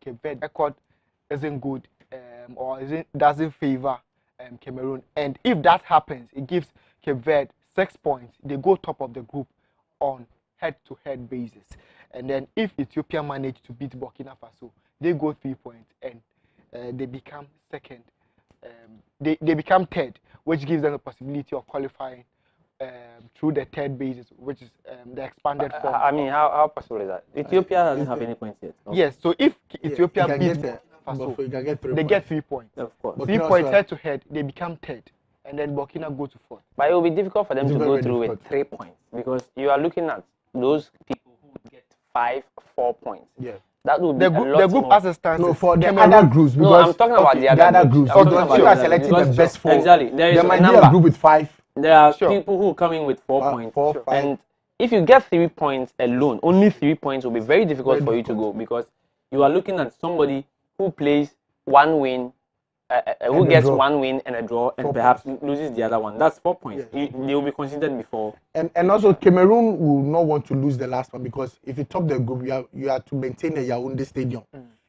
Cape Verde record isn't good or doesn't favor Cameroon. And if that happens, it gives Cape Verde 6 points. They go top of the group on head-to-head basis. And then if Ethiopia manage to beat Burkina Faso, they go 3 points and they become second. They become third, which gives them the possibility of qualifying through the third basis, which is the expanded form. I mean, how possible is that? Ethiopia doesn't have any points yet. Okay. Yes, so if Ethiopia beats Burkina Faso, they get 3 points. Of course. 3 points head-to-head, they become third. And then Burkina go to fourth. But it will be difficult for them to go through with 3 points because you are looking at those people who get 4 points. Yeah. That would be the group as a stands. No, for the other groups. Because, no, I'm talking about the other groups. Because you are selecting the best 4. Exactly. There might be a group with 5. There are people who come in with 4 points. 4, 5. And if you get 3 points alone, only 3 points will be very difficult for you to go because you are looking at somebody who plays 1 win, who gets 1 win and a draw, and perhaps loses the other one. That's 4 points. Yeah. They will be considered before. And also Cameroon will not want to lose the last one because if you top the group, you have to maintain the Yaoundé Stadium.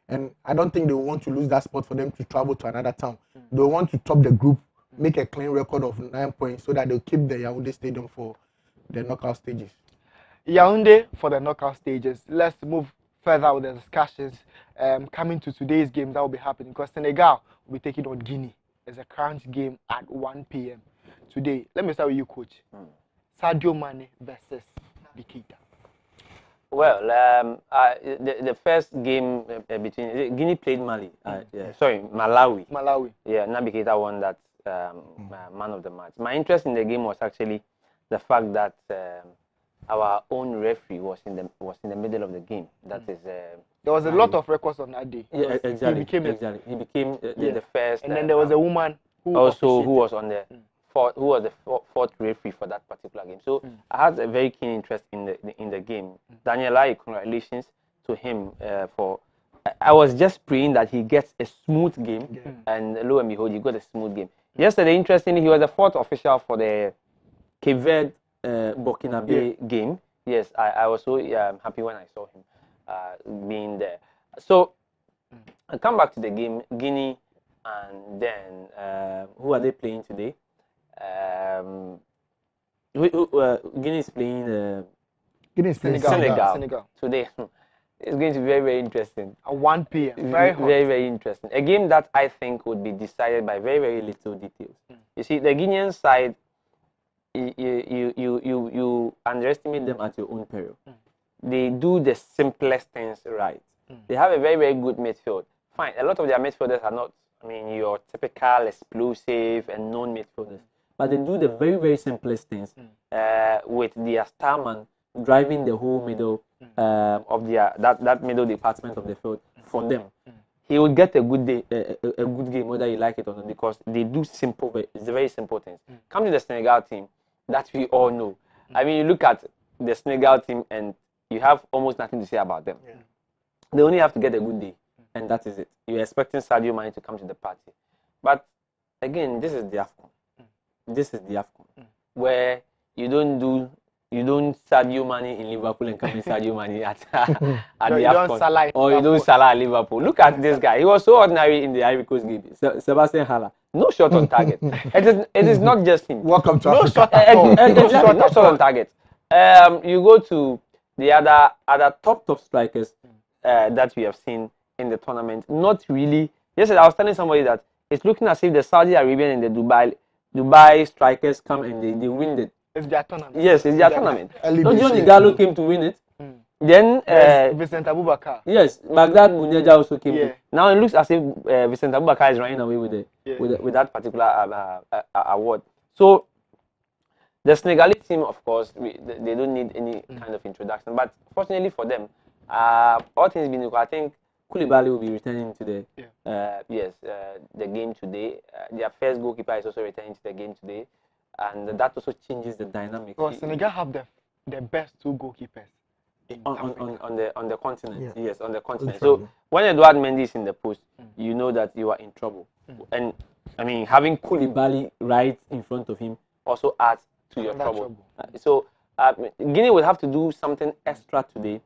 And I don't think they want to lose that spot for them to travel to another town. They want to top the group, make a clean record of 9 points so that they'll keep the Yaoundé Stadium for the knockout stages. Yaoundé for the knockout stages. Let's move further with the discussions. Coming to today's game that will be happening because Senegal will be taking on Guinea. It's a crunch game at 1 p.m. today. Let me start with you, coach. Sadio Mane versus Naby Keita. Well, the first game between Guinea played Mali. Malawi. Malawi. Yeah, Naby Keita won that man of the match. My interest in the game was actually the fact that our own referee was in the middle of the game. That is. There was a lot of records on that day. Yeah, exactly. He became the first. And then there was a woman who was on the fourth referee for that particular game. So I had a very keen interest in the game. Daniela, congratulations to him for. I was just praying that he gets a smooth game, and lo and behold, he got a smooth game. Yesterday, interestingly, he was the 4th official for the Cape Verde Burkina game. Yes, I was so happy when I saw him being there. So I come back to the game, Guinea, and then who are they playing today? Guinea is playing Senegal today. It's going to be very, very interesting. At 1 p.m. Very, very interesting. A game that I think would be decided by very, very little details. You see, the Guinean side, you underestimate them at your own peril. They do the simplest things right. They have a very, very good midfield. Fine, a lot of their midfielders are not, your typical explosive and known midfielders. But they do the very, very simplest things with their star man driving the whole middle of that middle department of the field for them. He will get a good day, a good game, whether you like it or not, because they do very simple things. Come to the Senegal team that we all know. You look at the Senegal team and you have almost nothing to say about them. They only have to get a good day, and that is it. You're expecting Sadio Mane to come to the party. But again, this is the Afcon. This is the Afcon, where you don't Sadio Mane in Liverpool and come in Sadio Mane at the Afcon. Or you don't Salah at Liverpool. Look at this guy. He was so ordinary in the Ivory Coast game. Sebastian Haller. No shot on target. It is not just him. Welcome to Africa. No shot on target. You go to the other top strikers that we have seen in the tournament. Not really. Yesterday I was telling somebody that it's looking as if the Saudi Arabian and the Dubai strikers come and they win it. It's their tournament. Yes, it's their tournament. Johnny Gallo came to win it. Then Vincent Abubakar. Yes, Baghdad Munyaja also came. Now it looks as if Vincent Abubakar is running away with that particular award. So the Senegalese team, of course, they don't need any kind of introduction. But fortunately for them, all things being equal, I think Koulibaly will be returning to the game today. Their first goalkeeper is also returning to the game today, and that also changes the dynamic. Well, Senegal have the best 2 goalkeepers on the continent. Yes, on the continent. So when Edouard Mendy is in the post, you know that you are in trouble. And having Koulibaly right in front of him also adds to your trouble. So Guinea will have to do something extra today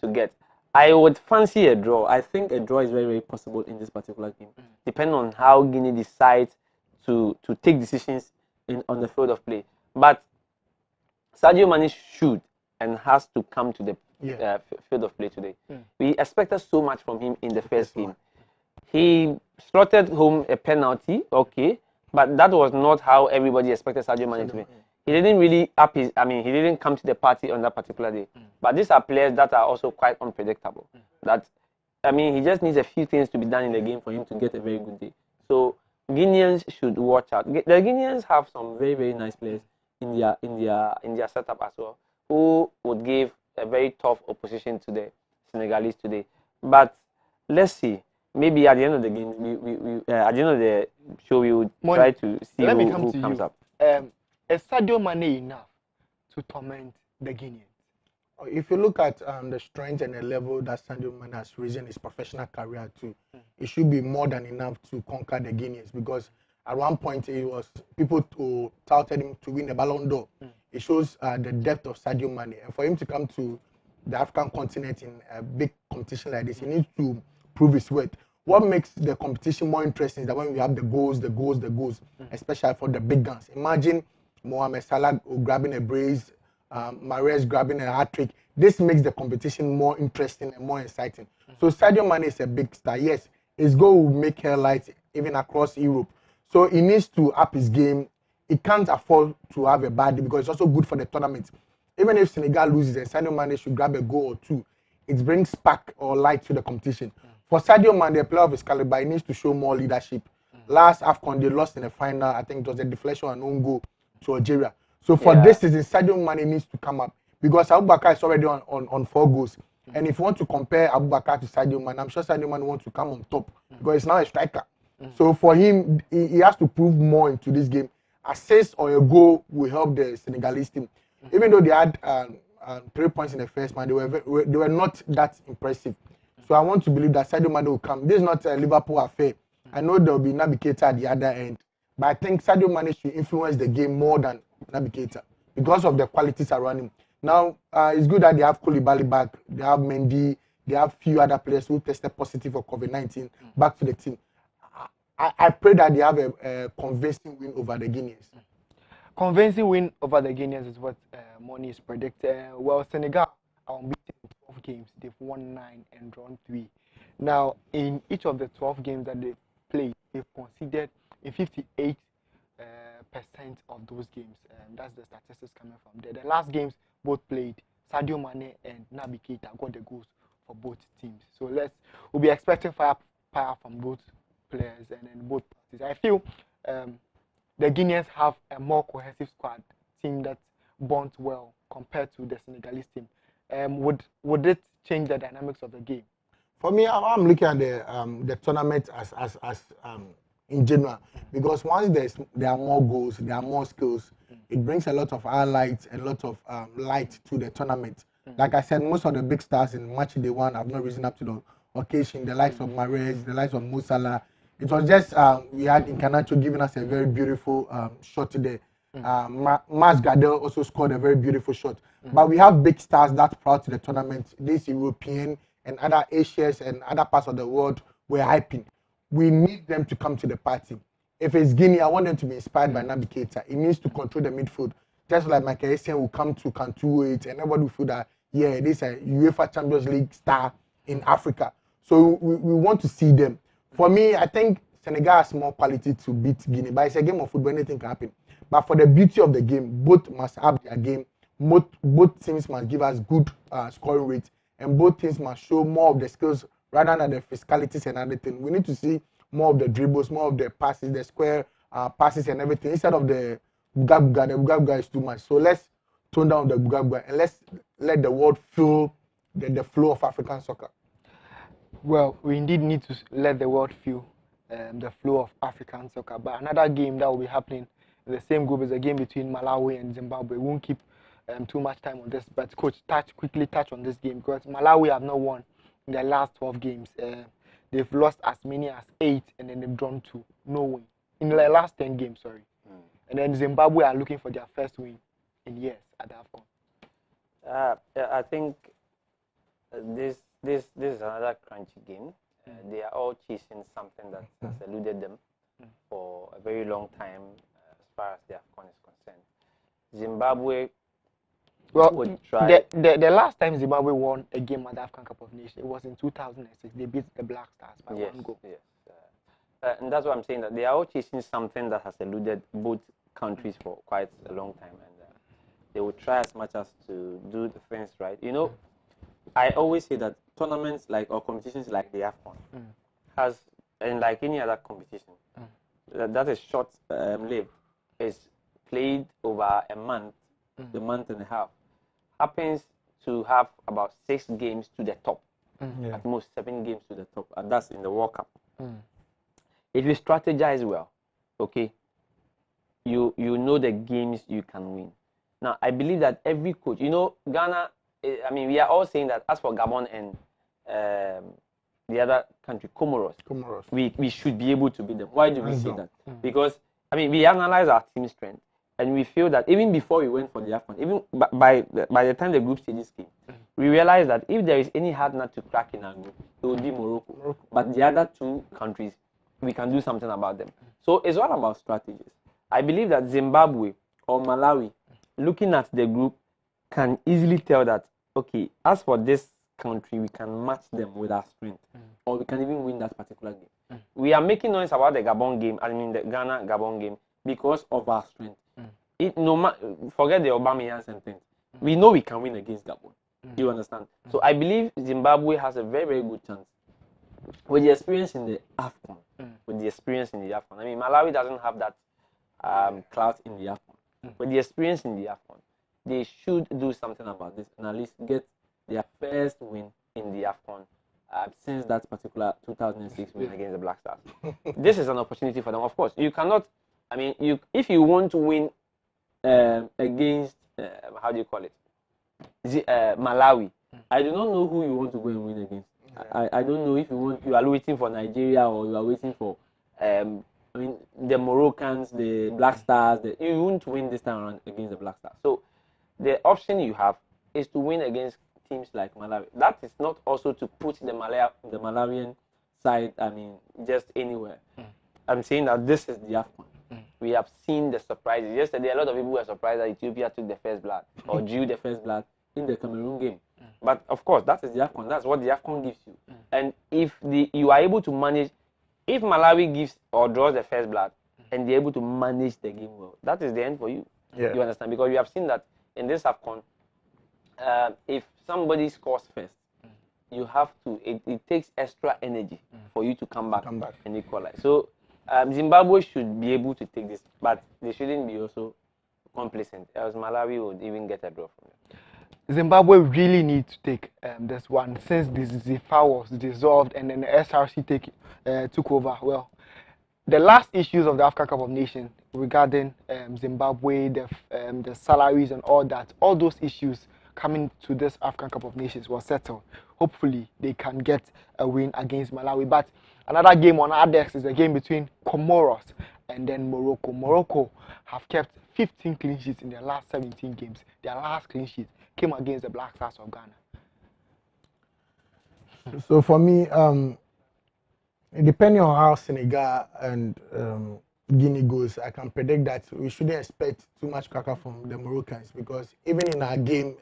to get. I would fancy a draw. I think a draw is very, very possible in this particular game, depending on how Guinea decides to take decisions on the field of play. But Sadio Mane should and has to come to the field of play today. We expected so much from him in the first game. He slotted home a penalty, okay, but that was not how everybody expected Sadio Mane to be. He didn't really he didn't come to the party on that particular day. But these are players that are also quite unpredictable. That, he just needs a few things to be done in the game for him to get a very good day. So Guineans should watch out. The Guineans have some very, very nice players in their setup as well, who would give a very tough opposition to the Senegalese today. But let's see. Maybe at the end of the game, at the end of the show, we would try to see who comes up. Is Sadio Mane enough to torment the Guineans? If you look at the strength and the level that Sadio Mane has risen his professional career to, it should be more than enough to conquer the Guineans, because at one point it was people who touted him to win the Ballon d'Or. It shows the depth of Sadio Mane, and for him to come to the African continent in a big competition like this, he needs to prove his worth. What makes the competition more interesting is that when we have the goals, especially for the big guns. Imagine Mohamed Salah grabbing a brace, Mahrez grabbing a hat-trick. This makes the competition more interesting and more exciting. So Sadio Mane is a big star. Yes, his goal will make headlines even across Europe. So he needs to up his game. He can't afford to have a bad day, because it's also good for the tournament. Even if Senegal loses and Sadio Mane should grab a goal or two, it brings spark or light to the competition. For Sadio Mane, a player of his caliber, he needs to show more leadership. Last Afcon, they lost in the final. I think it was a deflection and own goal to Algeria. So for this season, Sadio Mane needs to come up, because Abubakar is already on 4 goals. And if you want to compare Abubakar to Sadio Mane, I'm sure Sadio Mane wants to come on top, because he's now a striker. So for him, he has to prove more into this game. Assist or a goal will help the Senegalese team. Even though they had 3 points in the first match, they were not that impressive. So I want to believe that Sadio Mane will come. This is not a Liverpool affair. I know there will be Naby Keita at the other end, but I think Sadio Mane should influence the game more than Naby Keita because of the qualities around him. Now, it's good that they have Koulibaly back, they have Mendy, they have few other players who tested positive for COVID-19 back to the team. I pray that they have a convincing win over the Guineans. Convincing win over the Guineans is what Money is predicting. Well, Senegal are unbeaten in 12 games. They've won 9 and drawn 3. Now, in each of the 12 games that they've played, they've conceded in 58% of those games. That's the statistics coming from there. The last games both played, Sadio Mane and Naby Keita got the goals for both teams. So we'll be expecting fire from both players and then both parties. I feel the Guineans have a more cohesive squad, team that bonds well compared to the Senegalese team. Would it change the dynamics of the game? For me, I'm looking at the tournament as in general, because once there are more goals, there are more skills, it brings a lot of highlights, a lot of light to the tournament. Like I said, most of the big stars in match day one have not risen up to the occasion. The likes of Mahrez, the likes of Mo Salah. It was just we had Incarnato giving us a very beautiful shot today. Mas Gardel also scored a very beautiful shot. But we have big stars that proud to the tournament. This European and other Asians and other parts of the world were hyping. We need them to come to the party. If it's Guinea, I want them to be inspired by Naby Keita. He needs to control the midfield. Just like Michael Essien will come to Cantu, and everybody will feel that, yeah, this is a UEFA Champions League star in Africa. So we want to see them. For me, I think Senegal has more quality to beat Guinea, but it's a game of football, anything can happen. But for the beauty of the game, both must have their game. Both teams must give us good scoring rates, and both teams must show more of the skills rather than the physicalities and everything. We need to see more of the dribbles, more of the passes, the square passes and everything, instead of the buga-buga. The buga-buga is too much. So let's tone down the buga-buga and let's let the world feel the flow of African soccer. Well, we indeed need to let the world feel the flow of African soccer. But another game that will be happening in the same group is a game between Malawi and Zimbabwe. We won't keep too much time on this, but coach, quickly touch on this game, because Malawi have not won in their last 12 games. They've lost as many as 8, and then they've drawn 2. No win in their last 10 games. Sorry. And then Zimbabwe are looking for their first win in years at the Afcon. I think this this is another crunchy game. They are all chasing something that has eluded them for a very long time as far as the Afcon is concerned. Zimbabwe Well, would try. the last time Zimbabwe won a game at the African Cup of Nations, it was in 2006. They beat the Black Stars by Yes, 1 goal. yes. And that's what I'm saying, that they are all chasing something that has eluded both countries for quite a long time. And they will try as much as to do the things right. You know, I always say that tournaments like or competitions like the Afcon has, and like any other competition, that is short lived, is played over a month and a half, happens to have about 6 games to the top, at most 7 games to the top, and that's in the World Cup. If you strategize well, okay, you know the games you can win. Now, I believe that every coach, you know, Ghana, I mean, we are all saying that as for Gabon and the other country, Comoros, we should be able to beat them. Why do we say that? Because, I mean, we analyze our team strength, and we feel that even before we went for the Afcon, even by the time the group stages came, we realized that if there is any hard nut to crack in our group, it would be Morocco. But the other 2 countries, we can do something about them. So it's all about strategies. I believe that Zimbabwe or Malawi, looking at the group, can easily tell that, okay, as for this country, we can match them with our strength, or we can even win that particular game. We are making noise about the Gabon game, I mean the Ghana-Gabon game, because of our strength. Forget the Aubameyang sentence. We know we can win against Gabon. You understand? So I believe Zimbabwe has a very, very good chance. With the experience in the Afcon, I mean, Malawi doesn't have that clout in the Afcon. With the experience in the Afcon, they should do something about this and at least get their first win in the Afcon since that particular 2006 win against the Black Stars. This is an opportunity for them. Of course, you cannot. I mean, if you want to win against how do you call it, Malawi, I do not know who you want to go and win against. I don't know if you are waiting for Nigeria or you are waiting for I mean the Moroccans, the Black Stars. You won't win this time around against the Black Stars. So the option you have is to win against teams like Malawi. That is not also to put the Malawian side, I mean, just anywhere. I'm saying that this is the Afcon. We have seen the surprises. Yesterday, a lot of people were surprised that Ethiopia took the first blood or drew the first blood in the Cameroon game. But of course, that is the Afcon. That's what the Afcon gives you. And if you are able to manage, if Malawi gives or draws the first blood and they're able to manage the game well, that is the end for you. You understand? Because you have seen that in this Afcon, if somebody scores first, you have to. It takes extra energy for you to come back and equalize. So Zimbabwe should be able to take this, but they shouldn't be also complacent, else Malawi would even get a draw from them. Zimbabwe really needs to take this one since the ZIFA was dissolved and then the SRC took over. Well, the last issues of the African Cup of Nations regarding Zimbabwe, the salaries and all that, all those issues coming to this African Cup of Nations was settled. Hopefully, they can get a win against Malawi. But another game on our decks is a game between Comoros and then Morocco. Morocco have kept 15 clean sheets in their last 17 games. Their last clean sheet came against the Black Stars of Ghana. So for me, depending on how Senegal and Guinea goes, I can predict that we shouldn't expect too much cracker from the Moroccans because even in our game,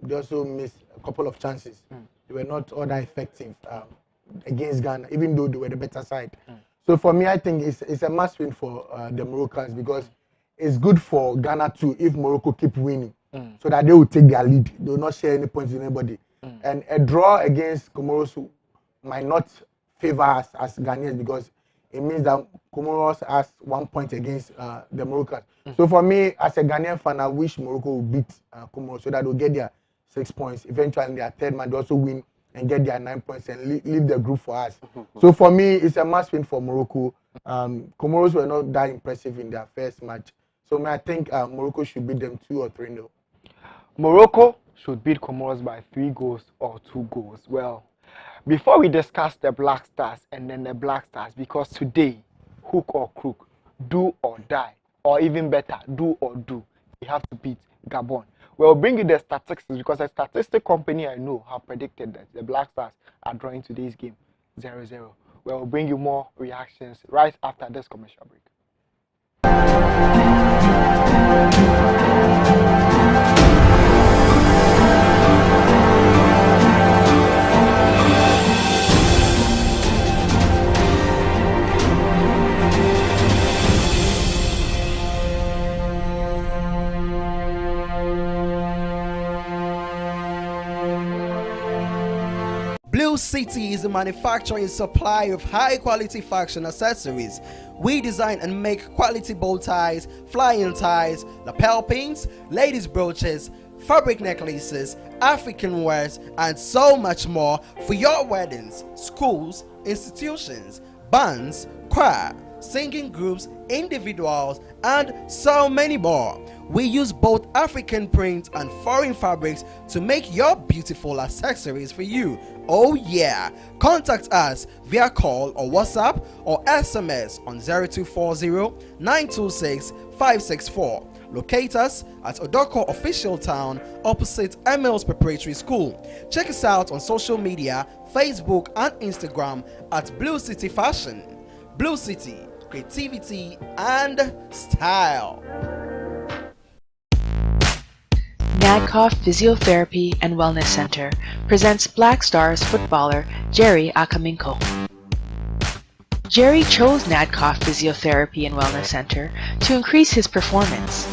they also missed a couple of chances. They were not all that effective against Ghana, even though they were the better side. So for me, I think it's a must win for the Moroccans because it's good for Ghana too if Morocco keep winning, so that they will take their lead. They will not share any points with anybody. And a draw against Comoros might not favor us as Ghanaians because it means that Comoros has 1 point against the Moroccans. So for me, as a Ghanaian fan, I wish Morocco would beat Comoros so that they'll get their 6 points. Eventually, their third match, they also win and get their 9 points and leave the group for us. So for me, it's a must win for Morocco. Comoros were not that impressive in their first match. So I think Morocco should beat them 2 or 3-0. Morocco should beat Comoros by 3 goals or 2 goals. Well, before we discuss the Black Stars and then the Black Stars, because today, hook or crook, do or die, or even better, do or do, we have to beat Gabon. We'll bring you the statistics because a statistic company I know have predicted that the Black Stars are drawing today's game 0-0. We'll bring you more reactions right after this commercial break. Blue City is a manufacturer and supplier of high-quality fashion accessories. We design and make quality bow ties, flying ties, lapel pins, ladies' brooches, fabric necklaces, African wares, and so much more for your weddings, schools, institutions, bands, choir, singing groups, individuals, and so many more. We use both African prints and foreign fabrics to make your beautiful accessories for you. Oh yeah! Contact us via call or WhatsApp or SMS on 0240-926-564. Locate us at Odoko Official Town opposite Emils Preparatory School. Check us out on social media, Facebook and Instagram at Blue City Fashion. Blue City, creativity and style. Nadcoff Physiotherapy and Wellness Center presents Black Stars footballer Jerry Akaminko. Jerry chose Nadcoff Physiotherapy and Wellness Center to increase his performance.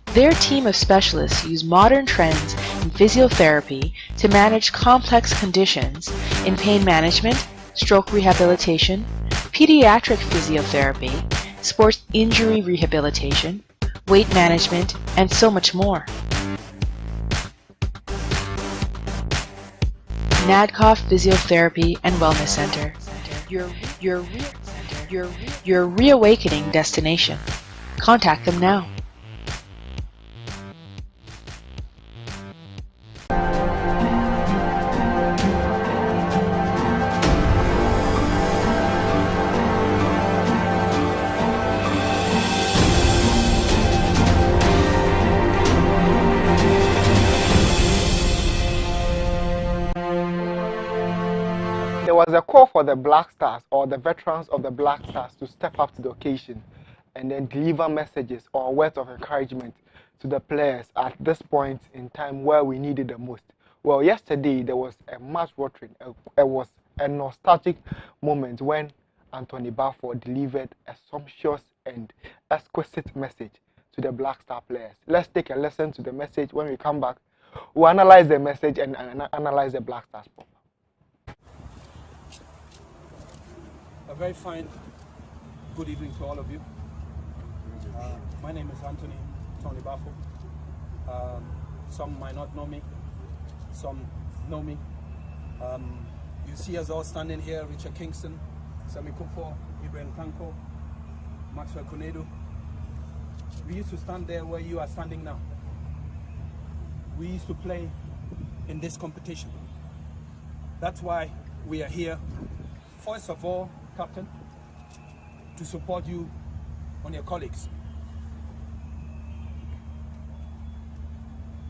Their team of specialists use modern trends in physiotherapy to manage complex conditions in pain management, stroke rehabilitation, pediatric physiotherapy, sports injury rehabilitation, weight management, and so much more. Nadcoff Physiotherapy and Wellness Center, your reawakening destination. Contact them now. There was a call for the Black Stars or the veterans of the Black Stars to step up to the occasion and then deliver messages or words of encouragement to the players at this point in time where we needed the most. Well, yesterday there was a mouth-watering, it was a nostalgic moment when Anthony Bafford delivered a sumptuous and exquisite message to the Black Star players. Let's take a listen to the message. When we come back, we'll analyze the message and analyze the Black Stars. A very fine good evening to all of you. My name is Tony Baffo. Some might not know me, some know me. You see us all standing here: Richard Kingston, Sami Kufo, Ibrahim Tanko, Maxwell Konedo. We used to stand there where you are standing now. We used to play in this competition. That's why we are here. First of all, Captain, to support you on your colleagues.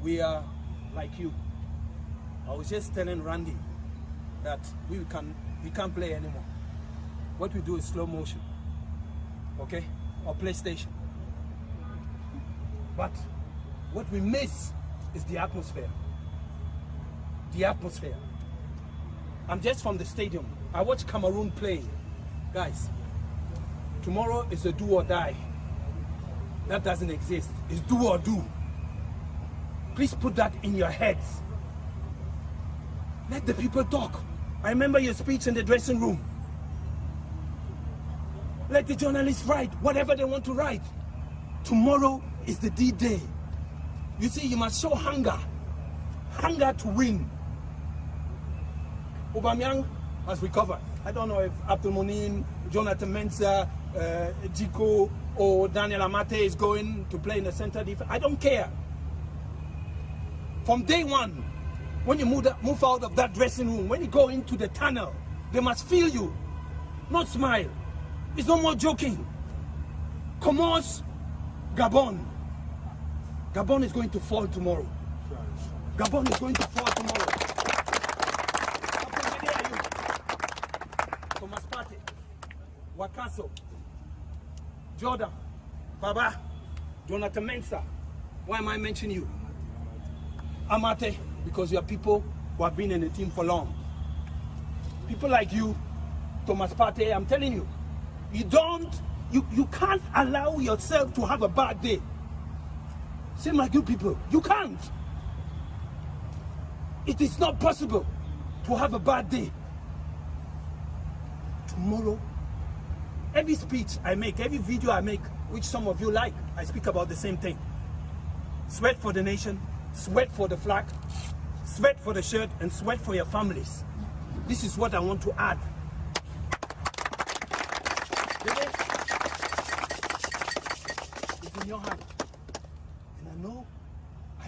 We are like you. I was just telling Randy that we can't play anymore. What we do is slow motion, okay, or PlayStation. But what we miss is the atmosphere. The atmosphere. I'm just from the stadium. I watch Cameroon play. Guys, tomorrow is a do or die. That doesn't exist. It's do or do. Please put that in your heads. Let the people talk. I remember your speech in the dressing room. Let the journalists write whatever they want to write. Tomorrow is the D-Day. You see, you must show hunger. Hunger to win. Aubameyang has recovered. I don't know if Abdul Munin, Jonathan Mensah, Jiko or Daniel Amate is going to play in the center defense. I don't care. From day one, when you move out of that dressing room, when you go into the tunnel, they must feel you, not smile. It's no more joking. Comoros, Gabon. Gabon is going to fall tomorrow. Gabon is going to fall tomorrow. How many are you? Thomas Partey, Wakaso, Jordan, Baba, Jonathan Mensah. Why am I mentioning you? Amate, because you are people who have been in the team for long. People like you, Thomas Partey, I'm telling you, you can't allow yourself to have a bad day. Same like you people, you can't. It is not possible to have a bad day. Tomorrow, every speech I make, every video I make, which some of you like, I speak about the same thing. Sweat for the nation, sweat for the flag, sweat for the shirt, and sweat for your families. This is what I want to add. It's in your hand.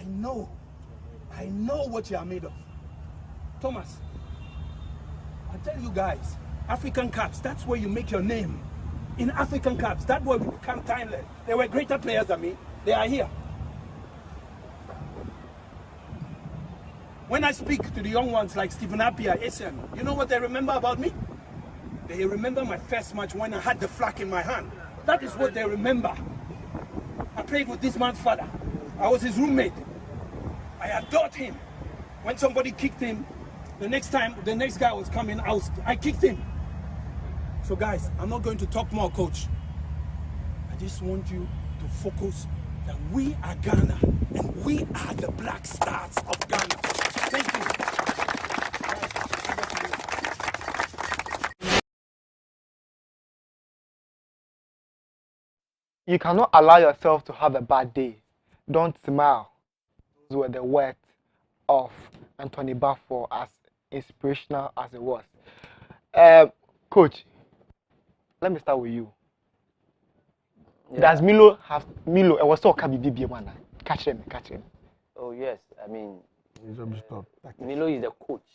And I know what you are made of. Thomas, I tell you guys, African Cups, that's where you make your name. In African Cups, that's where we become timeless. There were greater players than me. They are here. When I speak to the young ones like Stephen Appiah, Essien, you know what they remember about me? They remember my first match when I had the flag in my hand. That is what they remember. I played with this man's father. I was his roommate. I adored him. When somebody kicked him, the next guy was coming, I kicked him. So guys, I'm not going to talk more, coach. I just want you to focus that we are Ghana and we are the Black Stars of Ghana. Thank you. You cannot allow yourself to have a bad day. Don't smile. Those were the words of Anthony Baffo, as inspirational as it was. Coach, let me start with you. Yeah. Does Milo have Milo? I was so happy man. Catch him. Oh yes, I mean, Milo is the coach,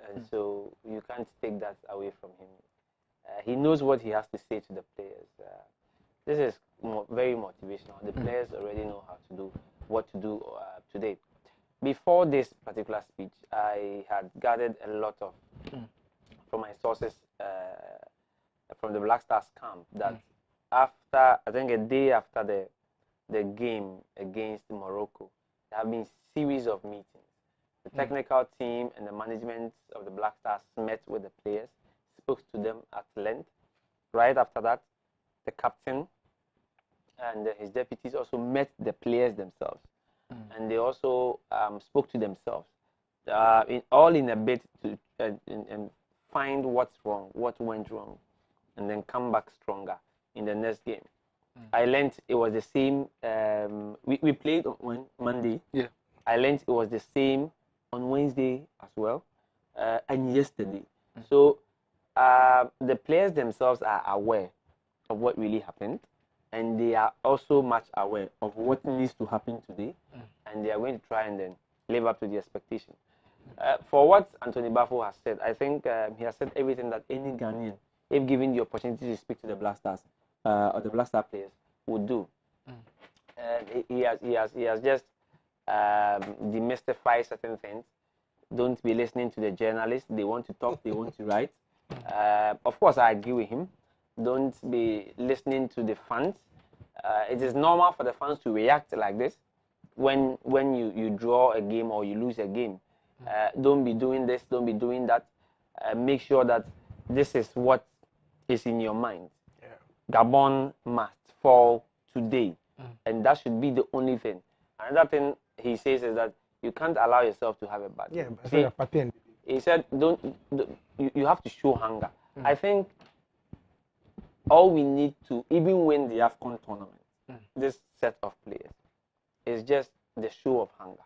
and so you can't take that away from him. He knows what he has to say to the players. This is very motivational. The players already know how to do what to do today. Before this particular speech, I had gathered a lot of from my sources from the Black Stars camp that after, I think a day after the game against Morocco, there have been series of meetings. The technical team and the management of the Black Stars met with the players, spoke to them at length. Right after that, the captain and his deputies also met the players themselves. And they also spoke to themselves, all in a bid to and find what's wrong, what went wrong, and then come back stronger in the next game. I learned it was the same. We played on Monday. Yeah. I learned it was the same on Wednesday as well, and yesterday. So the players themselves are aware of what really happened, and they are also much aware of what needs to happen today, and they are going to try and then live up to the expectation. For what Anthony Baffo has said, I think he has said everything that any Ghanaian, if given the opportunity to speak to the Black Stars or the Black Star players, would do. He has just demystified certain things. Don't be listening to the journalists. They want to talk, they want to write. Of course, I agree with him. Don't be listening to the fans. It is normal for the fans to react like this when you draw a game or you lose a game. Don't be doing this, don't be doing that. Make sure that this is what is in your mind. Yeah. Gabon must fall today, and that should be the only thing. Another thing he says is that you can't allow yourself to have a bad day. Yeah, he said, you have to show hunger. I think all we need to even win the Afcon tournament, this set of players, is just the show of hunger.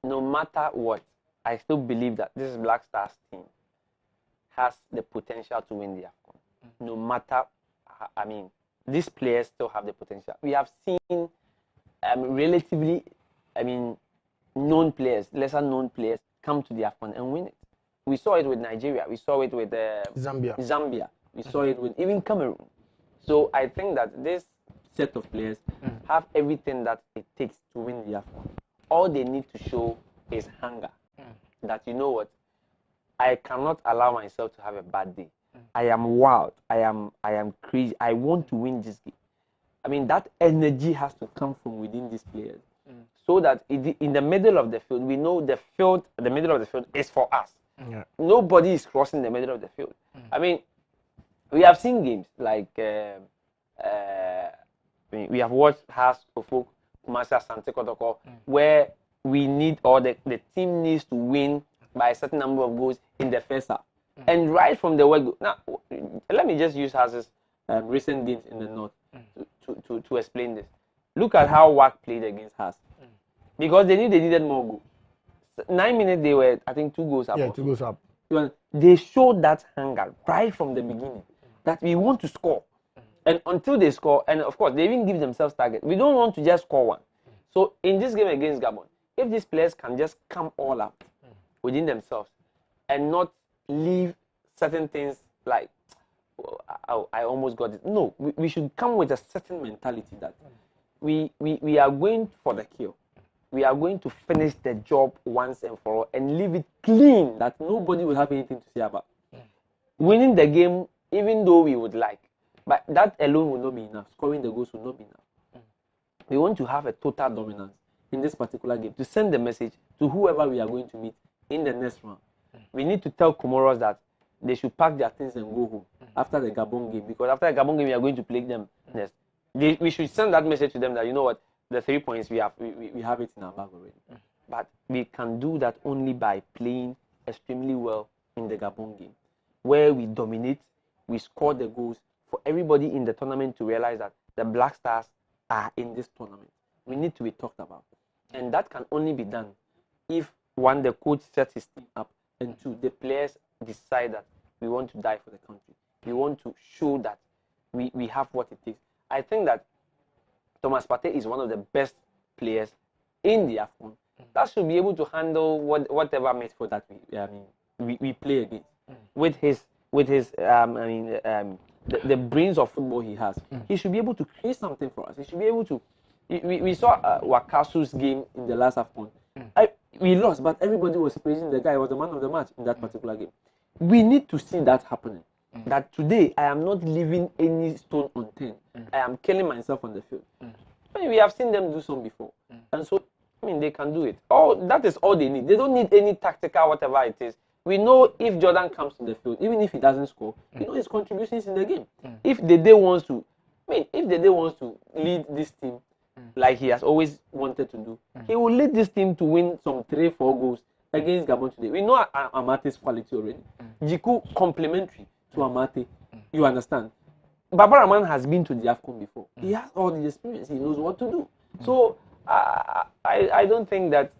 No matter what, I still believe that this Black Stars team has the potential to win the Afcon. No matter, I mean, these players still have the potential. We have seen relatively, I mean, known players, lesser known players come to the Afcon and win it. We saw it with Nigeria. We saw it with Zambia. We saw it with even Cameroon. So I think that this set of players have everything that it takes to win the Afcon. All they need to show is hunger. That, you know what, I cannot allow myself to have a bad day. I am wild. I am crazy. I want to win this game. I mean, that energy has to come from within these players, so that in the middle of the field, we know the middle of the field is for us. Yeah. Nobody is crossing the middle of the field. I mean, we have seen games like we have watched Has Ofuk, Kumasi Asante Kotoko, where we need, or the team needs to win by a certain number of goals in the first half. And right from the word go. Now, let me just use Has's recent games in the North to explain this. Look at how WAC played against Has. Because they needed more goals. 9 minutes, they were, I think, 2 goals up. Yeah, 2 goals up. They showed that hunger right from the beginning, that we want to score. And until they score, and of course, they even give themselves target. We don't want to just score one. So in this game against Gabon, if these players can just come all out within themselves and not leave certain things like, I almost got it. No, we should come with a certain mentality that we are going for the kill. We are going to finish the job once and for all and leave it clean, that nobody will have anything to say about. Winning the game, even though we would like, but that alone will not be enough. Scoring the goals will not be enough. We want to have a total dominance in this particular game to send the message to whoever we are going to meet in the next round. We need to tell Comoros that they should pack their things and go home after the Gabon game, because after the Gabon game we are going to play them next. We should send that message to them that, you know what, the 3 points we have it in our bag already. But we can do that only by playing extremely well in the Gabon game, where we dominate, we score the goals, for everybody in the tournament to realize that the Black Stars are in this tournament. We need to be talked about. And that can only be done if, one, the coach sets his team up, and 2, the players decide that we want to die for the country. We want to show that we have what it takes. I think that Thomas Partey is one of the best players in the Afcon that should be able to handle whatever midfield that we play against. With his the brains of football he has, he should be able to create something for us. He should be able to. We saw Wakasu's game in the last Afcon. We lost, but everybody was praising the guy. He was the man of the match in that particular game. We need to see that happening. That today I am not leaving any stone unturned. I am killing myself on the field. I mean, we have seen them do some before, and so they can do it. That is all they need. They don't need any tactical whatever it is. We know if Jordan comes to the field, even if he doesn't score, you know his contributions in the game. If Dede wants to, lead this team like he has always wanted to do, he will lead this team to win some 3-4 goals against Gabon today. We know Amate's quality already. Jiku complementary to Amate. You understand? Baba Rahman has been to the Afcon before. He has all the experience. He knows what to do. So I don't think that.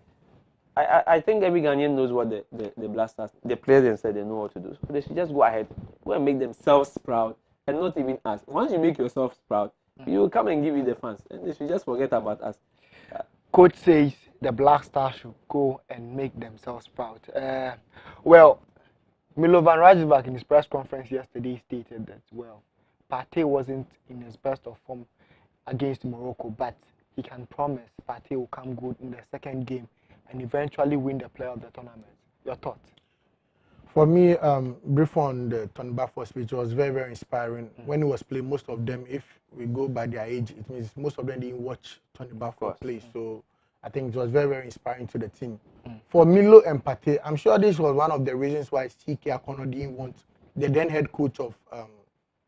I think every Ghanaian knows what the Blasters, the players themselves, they know what to do. So they should just go ahead, go and make themselves proud, and not even us. Once you make yourselves proud, you will come and give it the fans, and they should just forget about us. Coach says the Black Stars should go and make themselves proud. Well, Milovan Rajbak in his press conference yesterday stated that, well, Partey wasn't in his best of form against Morocco, but he can promise Partey will come good in the second game and eventually win the player of the tournament. Your thoughts? For me, brief on the Tony Bafo speech was very, very inspiring. When he was playing, most of them, if we go by their age, it means most of them didn't watch Tony Bafo play. So I think it was very, very inspiring to the team. For Milo and Partey, I'm sure this was one of the reasons why CK Akono didn't want, the then head coach of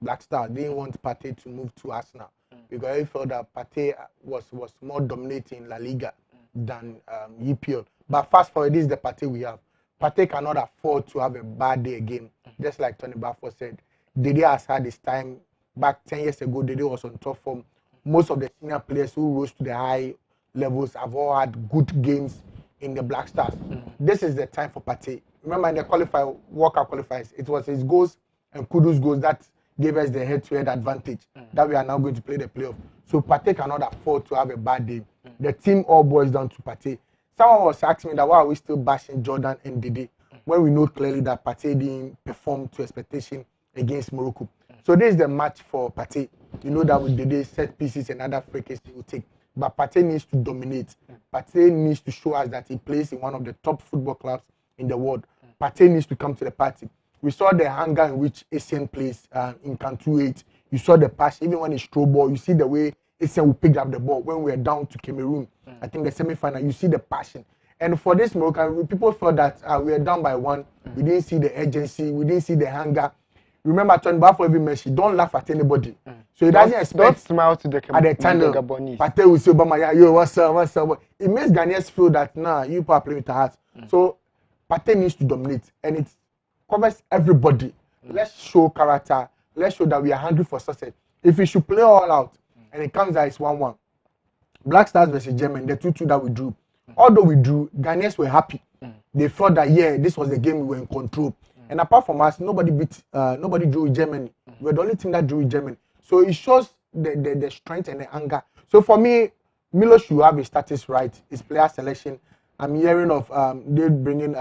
Black Star, didn't want Partey to move to Arsenal. Because he felt that Partey was more dominating in La Liga than EPL. But fast forward, this is the Partey we have. Partey cannot afford to have a bad day again. Just like Tony Bafo said, Dede has had his time. Back 10 years ago, Dede was on top form. Most of the senior players who rose to the high levels have all had good games in the Black Stars. This is the time for Partey. Remember in the World Cup qualifiers, it was his goals and Kudu's goals that gave us the head-to-head advantage that we are now going to play the playoff. So Partey cannot afford to have a bad day. The team all boils down to Partey. Someone was asking me that why are we still bashing Jordan and Dede when we know clearly that Partey didn't perform to expectation against Morocco. So this is the match for Partey. You know that with the set pieces and other free kicks he will take. But Partey needs to dominate. Partey needs to show us that he plays in one of the top football clubs in the world. Partey needs to come to the party. We saw the hunger in which Asian plays in Cantu 8. You saw the passion. Even when it's throw ball, you see the way Asian will pick up the ball. When we were down to Cameroon, I think the semi-final, you see the passion. And for this Moroccan, people felt that we were down by 1. We didn't see the urgency. We didn't see the hunger. Remember, turn back for every match. Don't laugh at anybody. So he doesn't expect. Don't smile to the at the tunnel. Partey will say, "Obama, yo, what's up?" It makes Ghanaians feel that you people are playing with the heart. So Partey needs to dominate, and it covers everybody. Let's show character. Let's show that we are hungry for success. If we should play all out, and it comes out it's 1-1. Black Stars versus Germany, the 2-2 that we drew. Although we drew, Ghanaians were happy. They thought that this was the game we were in control. And apart from us, nobody drew with Germany. We were the only team that drew with Germany. So it shows the strength and the anger. So for me, Milo should have his status right, his player selection. I'm hearing of they bringing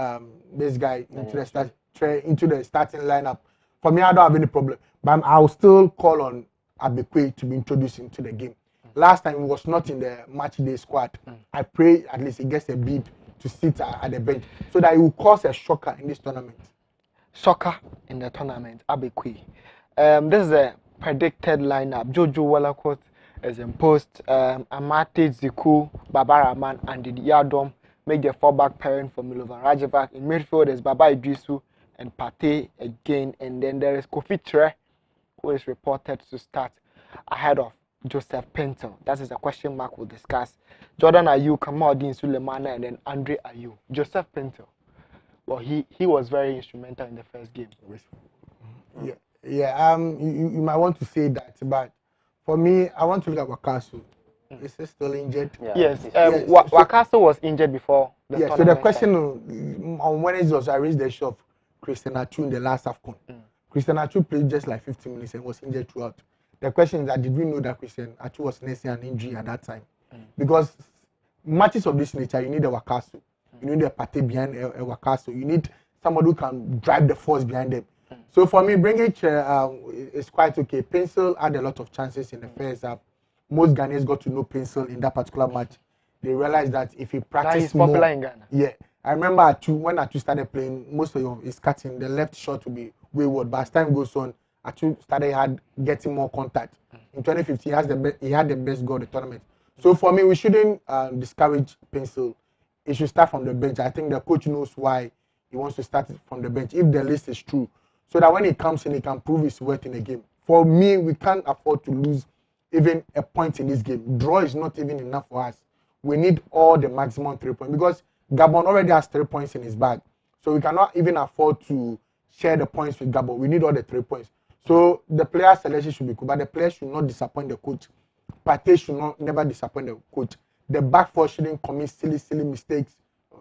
this guy into the starting lineup. For me, I don't have any problem. But I'll still call on Abekwe to be introduced into the game. Last time he was not in the match day squad. I pray at least he gets a bid to sit at the bench so that he will cause a shocker in this tournament. Shocker in the tournament, Abekwe. This is a predicted lineup. Jojo Wallacott is in post. Amate Ziku, Babaraman, and Yadom make the 4-back pairing for Milovan Rajevac. In midfield is Baba Idrisu and Partey again. And then there is Kofi Tre, who is reported to start ahead of Joseph Pinto. That is a question mark we'll discuss. Jordan Ayew, Kamaldeen Sulemana, and then Andre Ayew. Joseph Pinto. Well, he was very instrumental in the first game. Yeah. You might want to say that, but for me, I want to look at Wakaso. Is he still injured? Yeah, Yes. yes. Wakaso was injured before. So the question on Wednesday was I raised the issue of Christian Atsu in the last Afcon. Christian Atsu played just like 15 minutes and was injured throughout. The question is that did we know that Christian Atsu was nursing an injury at that time? Because matches of this nature, you need a Wakaso. You need a Partey behind a Wakaso. You need somebody who can drive the force behind them. So for me, bringing is quite okay. Pencil had a lot of chances in the first half. Most Ghanaians got to know Pencil in that particular match. They realized that if he practiced more, popular in Ghana. Yeah, I remember when Atu started playing, most of his cutting, the left shot would be wayward. But as time goes on, Atu started getting more contact. In 2015, he had the best goal of the tournament. So for me, we shouldn't discourage Pencil. He should start from the bench. I think the coach knows why he wants to start from the bench, if the list is true, so that when he comes in, he can prove his worth in the game. For me, we can't afford to lose even a point in this game. Draw is not even enough for us. We need all the maximum 3 points because Gabon already has 3 points in his bag. So we cannot even afford to share the points with Gabon. We need all the 3 points. So the player selection should be good, but the players should not disappoint the coach. Partey should never disappoint the coach. The back four shouldn't commit silly mistakes.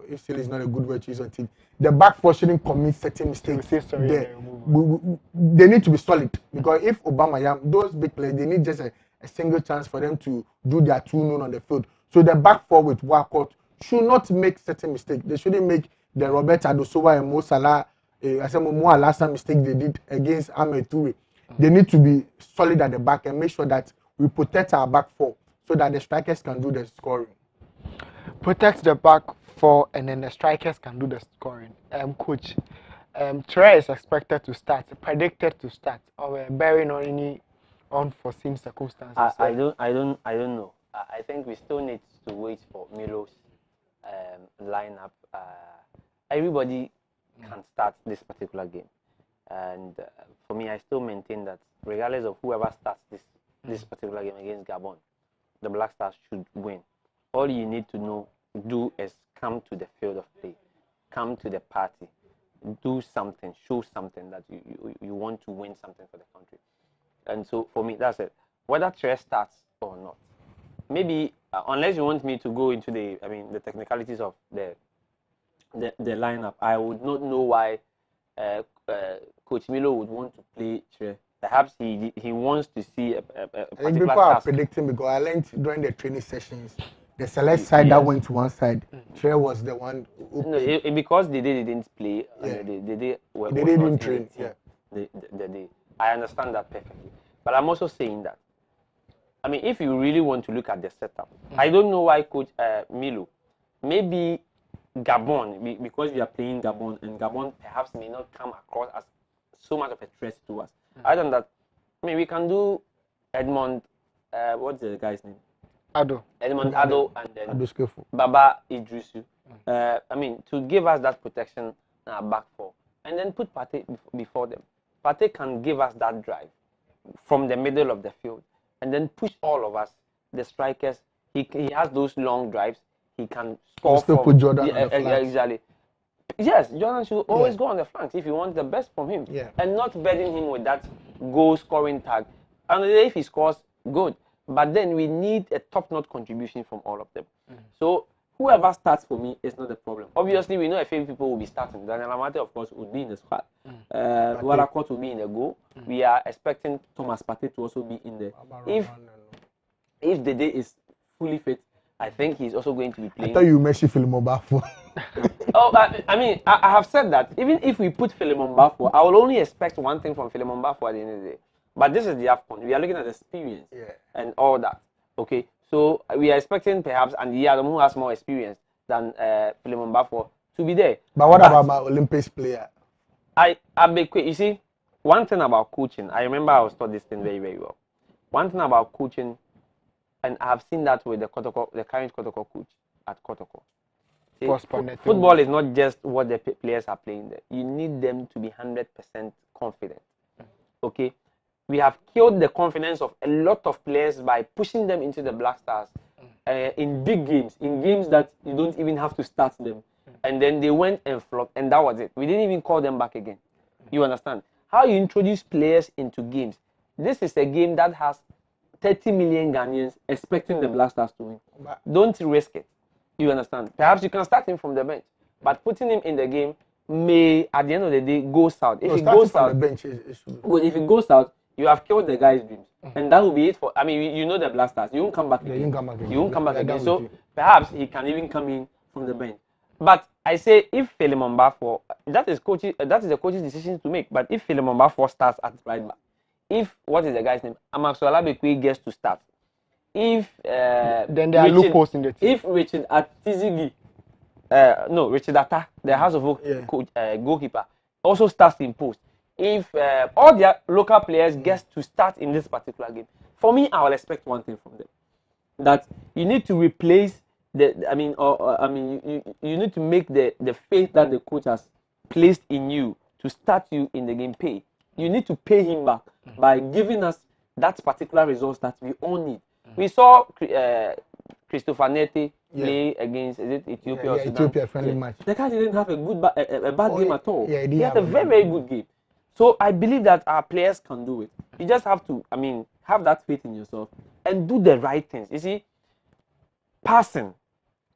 If silly is not a good word to use on team, the back four shouldn't commit certain mistakes. They need to be solid because if Obama, those big players, they need just a single chance for them to do their 2-0 on the field. So the back four with Wallacott should not make certain mistakes. They shouldn't make the Robert Adosowa and Mo Salah, last mistake they did against Ahmed Toure. They need to be solid at the back and make sure that we protect our back four so that the strikers can do the scoring. Protect the back four and then the strikers can do the scoring. Coach, Tre is expected to start, predicted to start, or bearing on any unforeseen circumstances. I don't know. I think we still need to wait for Milo's lineup. Everybody can start this particular game, and for me, I still maintain that regardless of whoever starts this particular game against Gabon, the Black Stars should win. All you need to do is come to the field of play, come to the party, do something, show something that you want to win something for the country. And so for me, that's it. Whether Tre starts or not, maybe unless you want me to go into the technicalities of the lineup, I would not know why Coach Milo would want to play Tre. Perhaps he wants to see a particular I think people are task. predicting because I learned during the training sessions, the select side that went to one side, Tre was the one who played. No, because they didn't play, Yeah. they didn't train. Yeah. I understand that perfectly. But I'm also saying that I mean, if you really want to look at the setup, I don't know why Coach Milo, maybe Gabon, because we are playing Gabon, and Gabon perhaps may not come across as so much of a threat to us. Other than that, I mean, we can do Edmond, what's the guy's name? Ado. Edmond Ado, and then Baba Idrisu. I mean, to give us that protection in our back four, and then put Partey before them. Partey can give us that drive from the middle of the field, and then push all of us, the strikers. He has those long drives. He can score. Still put Jordan on the flanks. Exactly. Yes, Jordan should always go on the flanks if you want the best from him, and not burden him with that goal-scoring tag. And if he scores, good. But then we need a top-notch contribution from all of them. So whoever starts for me is not a problem. Obviously, we know a few people will be starting. Daniel Amate, of course, would be in the squad. Warakot will be in the goal. We are expecting Thomas Partey to also be in there. If the day is fully fit, I think he's also going to be playing. I thought you mentioned Philemon Bafo. Oh, I mean, I have said that. Even if we put Philemon Bafo, I will only expect one thing from Philemon Bafo at the end of the day. But this is the Afcon. We are looking at experience and all that. Okay, so we are expecting perhaps Andy Adam, who has more experience than Philemon Bafo, to be there. But what about my Olympics player? I'll be quick. You see, one thing about coaching, I remember I was taught this thing very, very well. One thing about coaching, and I have seen that with the current Kotoko coach at Kotoko. Football is not just what the players are playing there. You need them to be 100% confident. Okay? We have killed the confidence of a lot of players by pushing them into the Black Stars in big games, in games that you don't even have to start them. And then they went and flopped, and that was it. We didn't even call them back again. You understand? How you introduce players into games. This is a game that has 30 million Ghanaians expecting the Black Stars to win. Don't risk it. You understand? Perhaps you can start him from the bench, but putting him in the game may, at the end of the day, go south. If it goes south, if it goes south, you have killed the guy's dreams, and that will be it for. I mean, you know the Black Stars. You won't come back again. You won't come back again. So perhaps he can even come in from the bench. But I say, if Philemon Bafo, that is the coach's decision to make. But if Philemon Bafo starts at right back, if what is the guy's name, Amaxola Bekwe gets to start. If then there are loopholes in the team. If Richard Atizigi, Richard Atta, the House of goalkeeper, also starts in post. If all their local players get to start in this particular game, for me, I will expect one thing from them: that you need to replace you need to make the faith that the coach has placed in you to start you in the game pay. You need to pay him back by giving us that particular results that we all need. We saw Christopher Nete play against Ethiopia or Sudan. Ethiopia friendly match. The guy didn't have a bad game at all. Yeah, he had a very, very good game. So I believe that our players can do it. You just have to, have that faith in yourself and do the right things. You see, passing,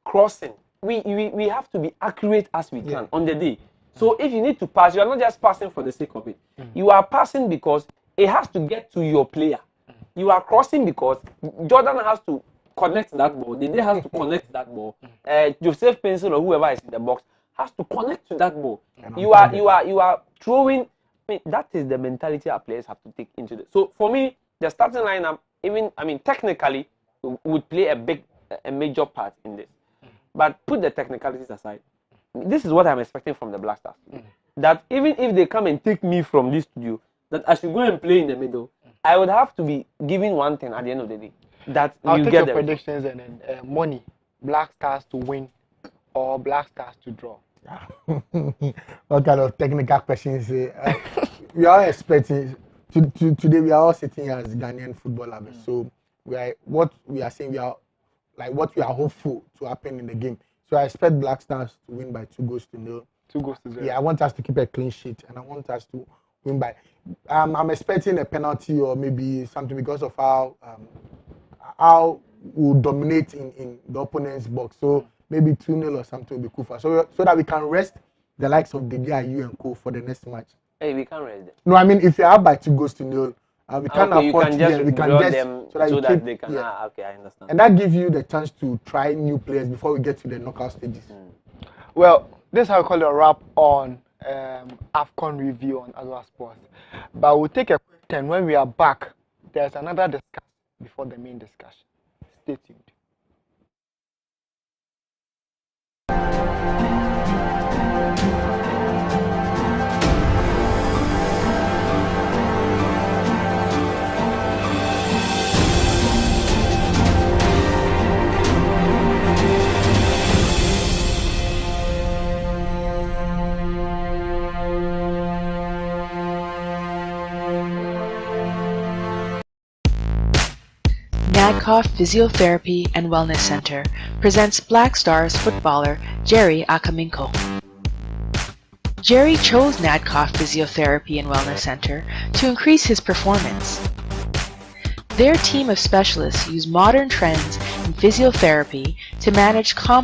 crossing, we have to be accurate as we can on the day. So if you need to pass, you are not just passing for the sake of it. You are passing because it has to get to your player. You are crossing because Jordan has to connect that ball. Dede has to connect that ball. Joseph Pencil or whoever is in the box has to connect to that ball. You are throwing. That is the mentality our players have to take into this. So for me, the starting lineup, technically, would play a major part in this. But put the technicalities aside. This is what I'm expecting from the Black Stars. That even if they come and take me from this studio, that I should go and play in the middle, I would have to be giving one thing at the end of the day. That I'll you take get your predictions and then money. Black Stars to win or Black Stars to draw. What kind of technical questions? We are expecting today. We are all sitting as Ghanaian football lovers. So what we are saying, we are like what we are hopeful to happen in the game. So I expect Black Stars to win by 2-0. 2-0. Yeah, I want us to keep a clean sheet, and I want us to win by. I'm expecting a penalty or maybe something because of how we dominate in the opponent's box. So maybe 2-0 or something will be cool for us. So that we can rest the likes of Dede Ayew and Co for the next match. Hey, we can't rest them. No, if you are up by 2-0, we can't afford to them so that they can. Yeah. Okay, I understand. And that gives you the chance to try new players before we get to the knockout stages. Well, this is how we call it a wrap on Afcon review on Adoa Sports. But we'll take a quick turn. When we are back, there's another discussion before for the main discussion. Stay tuned. Nadcoff Physiotherapy and Wellness Center presents Black Stars footballer Jerry Akaminko. Jerry chose Nadcoff Physiotherapy and Wellness Center to increase his performance. Their team of specialists use modern trends in physiotherapy to manage complex